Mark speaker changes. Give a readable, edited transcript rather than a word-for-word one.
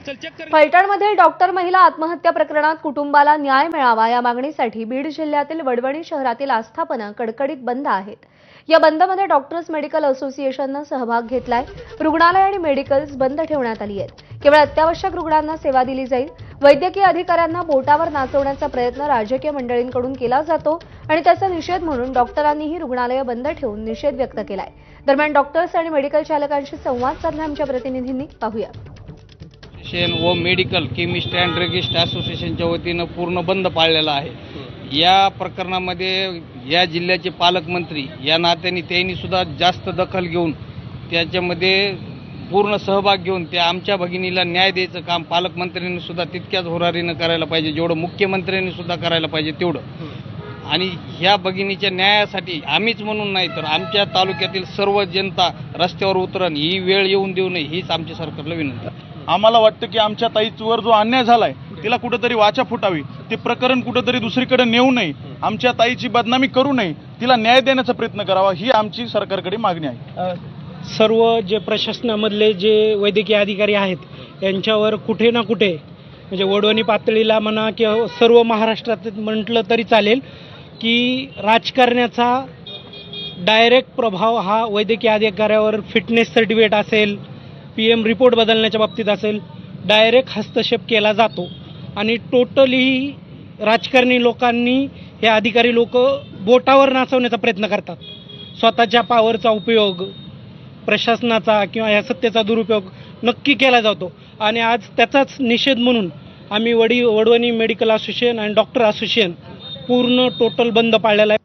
Speaker 1: फलटणमधील doctor महिला आत्महत्या प्रकरणात कुटुंबाला न्याय मिळावा या मागणीसाठी बीड जिल्ह्यातील वडवणी शहरातील आस्थापना कडकडीत बंद आहेत। या बंदमध्ये डॉक्टर्स मेडिकल असोसिएशनने सहभाग घेतलाय। रुग्णालय आणि मेडिकल्स बंद ठेवण्यात आली आहेत। केवळ अत्यावश्यक रुग्णांना सेवा दिली जाईल। वैद्यकीय अधिकाऱ्यांना बोटावर नाचवण्याचा प्रयत्न राजकीय मंडळींकडून केला जातो आणि त्याचा निषेध म्हणून डॉक्टरांनीही रुग्णालय बंद ठेवून निषेध व्यक्त केलाय। दरम्यान डॉक्टर्स आणि मेडिकल चालकांशी संवाद साधला आमच्या प्रतिनिधींनी। पाहूया।
Speaker 2: व मेडिकल केमिस्ट अँड ड्रगिस्ट असोसिएशनच्या वतीनं पूर्ण बंद पाळलेला आहे। या प्रकरणामध्ये या जिल्ह्याचे पालकमंत्री या नात्याने त्यांनी सुद्धा जास्त दखल घेऊन त्याच्यामध्ये पूर्ण सहभाग घेऊन त्या आमच्या भगिनीला न्याय द्यायचं काम पालकमंत्र्यांनी सुद्धा तितक्याच होरारीनं करायला पाहिजे जेवढं मुख्यमंत्र्यांनी सुद्धा करायला पाहिजे तेवढं। आणि ह्या भगिनीच्या न्यायासाठी आम्हीच म्हणून नाही तर आमच्या तालुक्यातील सर्व जनता रस्त्यावर उतरण ही वेळ येऊन देऊ नये हीच आमच्या सरकारला विनंती आहे।
Speaker 3: आम्हाला वाटतं की आमच्या ताईवर जो अन्याय झालाय तिला कुठेतरी वाचा फुटावी, ते प्रकरण कुठेतरी दुसरीकडे नेऊ नये, आमच्या ताईची बदनामी करू नये, तिला न्याय देण्याचा प्रयत्न करावा ही आमची सरकारकडे मागणी आहे।
Speaker 4: सर्व जे प्रशासनामधले जे वैद्यकीय अधिकारी आहेत यांच्यावर कुठे ना कुठे म्हणजे वडवणी पातळीला म्हणा किंवा सर्व महाराष्ट्रात म्हटलं तरी चालेल की राजकारण्याचा डायरेक्ट प्रभाव हा वैद्यकीय अधिकाऱ्यावर फिटनेस सर्टिफिकेट असेल, PM रिपोर्ट बदलण्याच्या बाबतीत असेल, डायरेक्ट हस्तक्षेप केला जातो आणि टोटली राजकारणी लोकांनी हे अधिकारी लोक बोटावर नाचवण्याचा प्रयत्न करतात। स्वतःच्या पॉवरचा उपयोग प्रशासनाचा किंवा या सत्तेचा दुरुपयोग नक्की केला जातो आणि आज त्याचाच निषेध म्हणून आम्ही वडवणी मेडिकल असोसिएशन आणि डॉक्टर असोसिएशन पूर्ण टोटल बंद पाळलेला आहे।